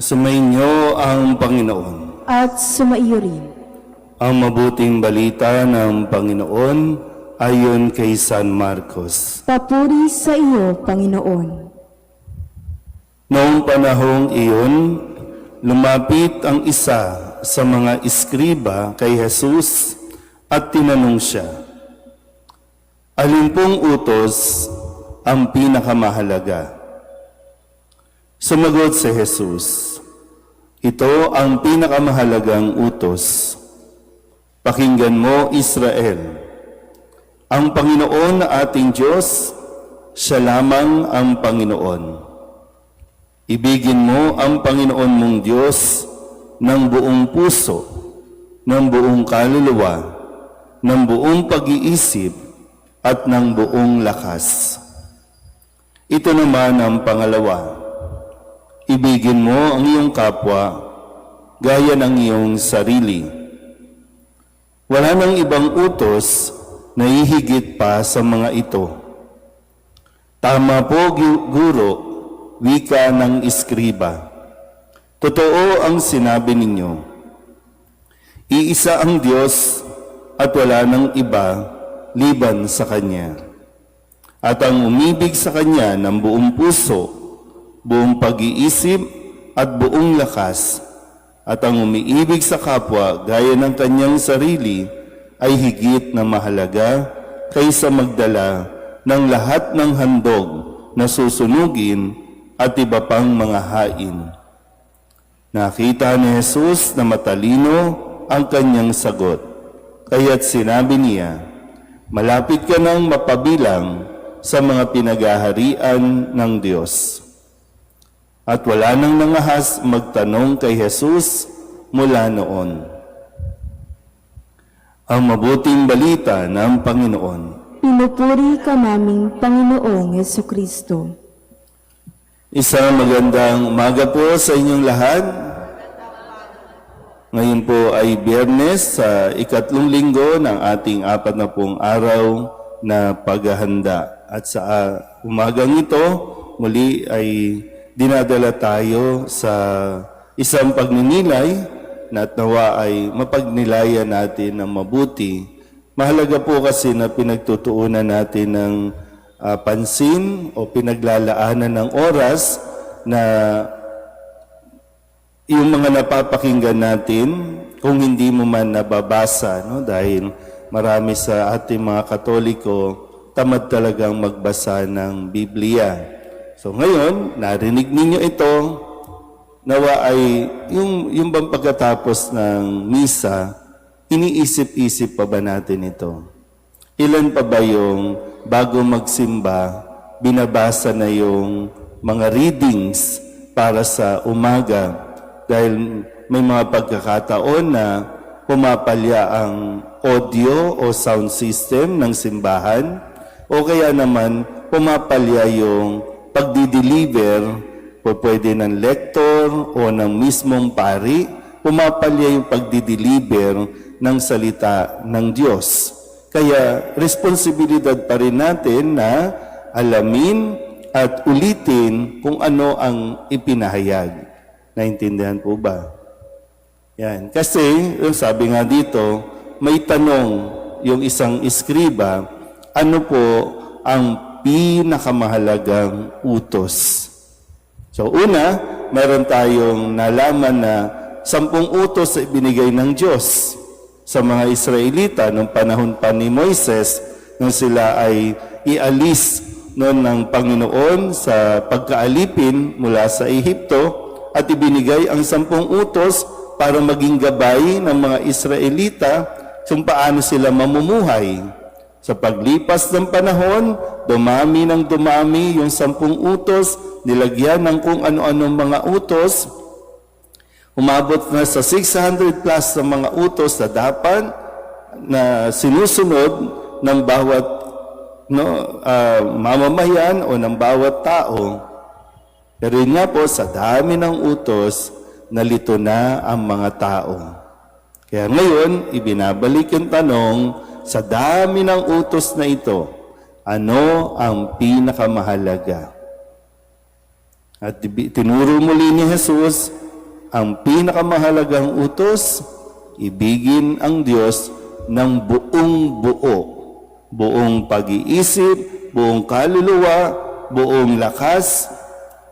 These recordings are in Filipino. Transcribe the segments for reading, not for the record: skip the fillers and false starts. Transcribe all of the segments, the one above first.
Sumainyo ang Panginoon. At sumaiyo rin. Ang mabuting balita ng Panginoon ayon kay San Marcos. Papuri sa iyo, Panginoon. Noong panahong iyon, lumapit ang isa sa mga iskriba kay Jesus at tinanong siya, "Alin pong utos ang pinakamahalaga?" Sumagot si Jesus, "Ito ang pinakamahalagang utos. Pakinggan mo, Israel. Ang Panginoon na ating Diyos, siya lamang ang Panginoon. Ibigin mo ang Panginoon mong Diyos ng buong puso, ng buong kaluluwa, ng buong pag-iisip, at ng buong lakas. Ito naman ang pangalawa. Ibigin mo ang iyong kapwa gaya ng iyong sarili. Wala nang ibang utos na hihigit pa sa mga ito." Tama po, Guro, wika ng iskriba. Totoo ang sinabi ninyo. Iisa ang Diyos at wala nang iba liban sa Kanya. At ang umibig sa Kanya ng buong puso, buong pag-iisip at buong lakas, at ang umiibig sa kapwa gaya ng kanyang sarili ay higit na mahalaga kaysa magdala ng lahat ng handog na susunugin at iba pang mga hain. Nakita ni Jesus na matalino ang kanyang sagot, kaya't sinabi niya, "Malapit ka nang mapabilang sa mga pinagaharian ng Diyos." At wala nang nangahas magtanong kay Jesus mula noon. Ang mabuting balita ng Panginoon. Pinupuri ka naming Panginoong Jesucristo. Isang magandang umaga po sa inyong lahat. Ngayon po ay Biyernes sa ikatlong linggo ng ating 40 araw na paghahanda. At sa umagang ito, muli ay dinadala tayo sa isang pagninilay na nawa ay mapagnilayan natin ng mabuti. Mahalaga po kasi na pinagtutuunan natin ng pansin o pinaglalaanan ng oras na yung mga napapakinggan natin, kung hindi mo man nababasa, no? Dahil marami sa ating mga Katoliko tamad talagang magbasa ng Biblia. So ngayon, narinig ninyo ito, nawa ay yung bang pagkatapos ng misa, iniisip-isip pa ba natin ito? Ilan pa ba yung bago magsimba, binabasa na yung mga readings para sa umaga? Dahil may mga pagkakataon na pumapalya ang audio o sound system ng simbahan, o kaya naman pumapalya yung pagdi-deliver o pwede ng lektor o ng mismong pari, pumapalya yung pagdi-deliver ng salita ng Diyos. Kaya responsibilidad pa rin natin na alamin at ulitin kung ano ang ipinahayag. Naintindihan po ba? Yan. Kasi, sabi nga dito, may tanong yung isang iskriba, ano po ang pinakamahalagang utos? So una, meron tayong nalaman na 10 utos na ibinigay ng Diyos sa mga Israelita noong panahon pa ni Moises nung sila ay ialis noon ng Panginoon sa pagkaalipin mula sa Ehipto, at ibinigay ang 10 utos para maging gabay ng mga Israelita kung paano sila mamumuhay. Sa paglipas ng panahon, dumami ng dumami yung 10 utos, nilagyan ng kung ano-anong mga utos. Umabot na sa 600 plus ng mga utos na dapat na sinusunod ng bawat mamamayan o ng bawat tao. Pero yun nga po, sa dami ng utos, nalito na ang mga tao. Kaya ngayon, ibinabalik yung tanong, sa dami ng utos na ito, ano ang pinakamahalaga? At tinuro muli ni Jesus ang pinakamahalagang utos, ibigin ang Diyos ng buong buo. Buong pag-iisip, buong kaluluwa, buong lakas,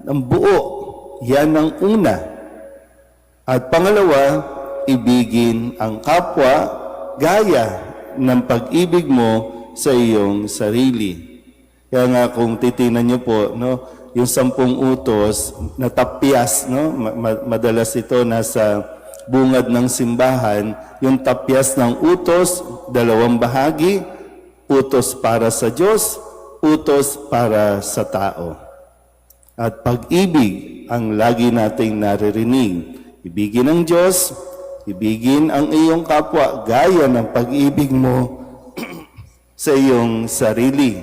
ng buo. Yan ang una. At pangalawa, ibigin ang kapwa gaya ng pag-ibig mo sa iyong sarili. Kaya nga kung titingnan niyo po, no, yung 10 utos na tapyas, no, madalas ito nasa bungad ng simbahan, yung tapyas ng utos, 2 bahagi, utos para sa Diyos, utos para sa tao. At pag-ibig ang lagi nating naririnig. Ibigin ang Diyos, ibigin ang iyong kapwa gaya ng pag-ibig mo sa iyong sarili.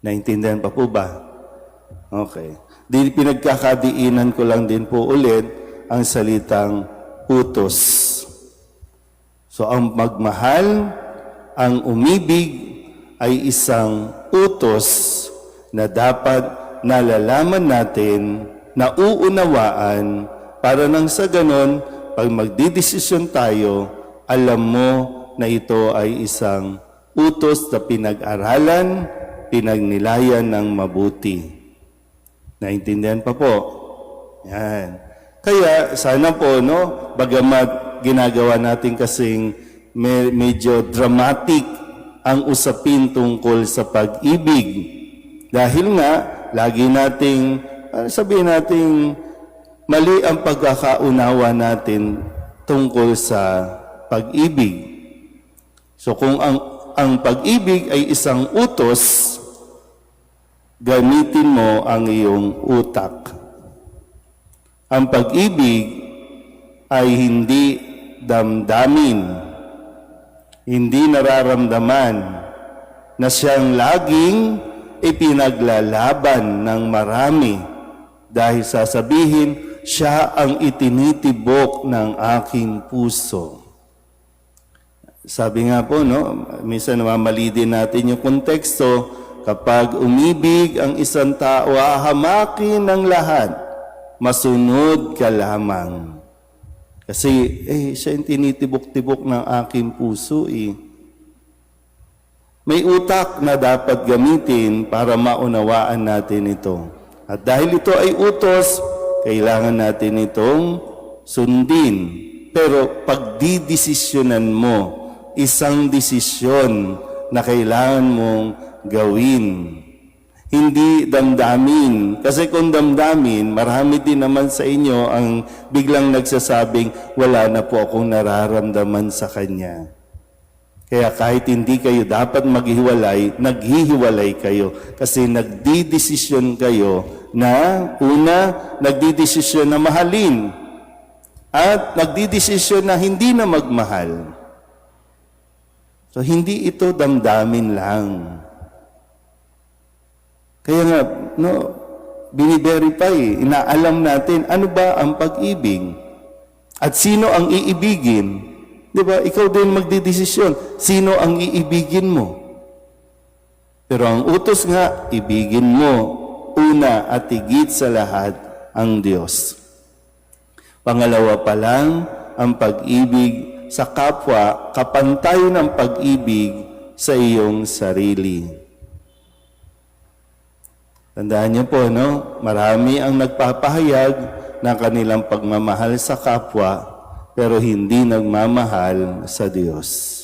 Naintindihan pa po ba? Okay. Di pinagkakadiinan ko lang din po ulit ang salitang utos. So ang magmahal, ang umibig ay isang utos na dapat nalalaman natin, nauunawaan, para nang sa ganon, pag magdidesisyon tayo, alam mo na ito ay isang utos na pinag-aralan, pinagnilayan ng mabuti. Naintindihan pa po? Yan. Kaya sana po, no, bagamat ginagawa natin kasing medyo dramatic ang usapin tungkol sa pag-ibig. Dahil nga, lagi nating, sabihin nating, mali ang pagkakaunawa natin tungkol sa pag-ibig. So kung ang pag-ibig ay isang utos, gamitin mo ang iyong utak. Ang pag-ibig ay hindi damdamin, hindi nararamdaman, na siyang laging ipinaglalaban ng marami dahil sasabihin, siya ang itinitibok ng aking puso. Sabi nga po, no, minsan namamali din natin yung konteksto, kapag umibig ang isang tao, hahamakin ng lahat, masunod ka lamang. Kasi, siya yung tinitibok-tibok ng aking puso, May utak na dapat gamitin para maunawaan natin ito. At dahil ito ay utos, kailangan natin itong sundin. Pero pagdidesisyonan mo, isang desisyon na kailangan mong gawin. Hindi damdamin. Kasi kung damdamin, marami din naman sa inyo ang biglang nagsasabing, wala na po akong nararamdaman sa Kanya. Kaya kahit hindi kayo dapat maghiwalay, naghihiwalay kayo. Kasi nagdidesisyon kayo na, una, nagdidesisyon na mahalin. At nagdidesisyon na hindi na magmahal. So hindi ito damdamin lang. Kaya nga, no, biniverify, inaalam natin, ano ba ang pag-ibig? At sino ang iibigin? Di ba? Ikaw din magdidesisyon. Sino ang iibigin mo? Pero ang utos nga, ibigin mo, una at higit sa lahat, ang Diyos. Pangalawa pa lang, ang pag-ibig sa kapwa, kapantay ng pag-ibig sa iyong sarili. Tandaan niyo po, no? Marami ang nagpapahayag ng kanilang pagmamahal sa kapwa, pero hindi nagmamahal sa Diyos.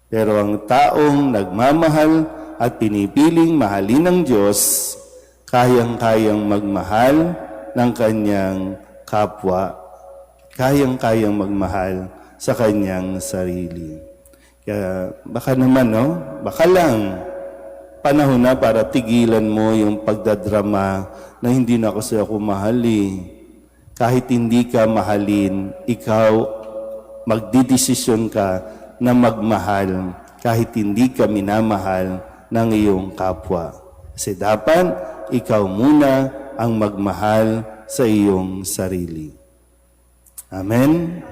Pero ang taong nagmamahal at pinipiling mahalin ng Diyos, kayang-kayang magmahal ng kanyang kapwa, kayang-kayang magmahal sa kanyang sarili. Kaya baka naman, no? Baka lang, panahon na para tigilan mo yung pagdadrama na hindi na kasi ako mahali. Kahit hindi ka mahalin, ikaw magdidesisyon ka na magmahal kahit hindi ka minamahal ng iyong kapwa. Kasi dapat ikaw muna ang magmahal sa iyong sarili. Amen?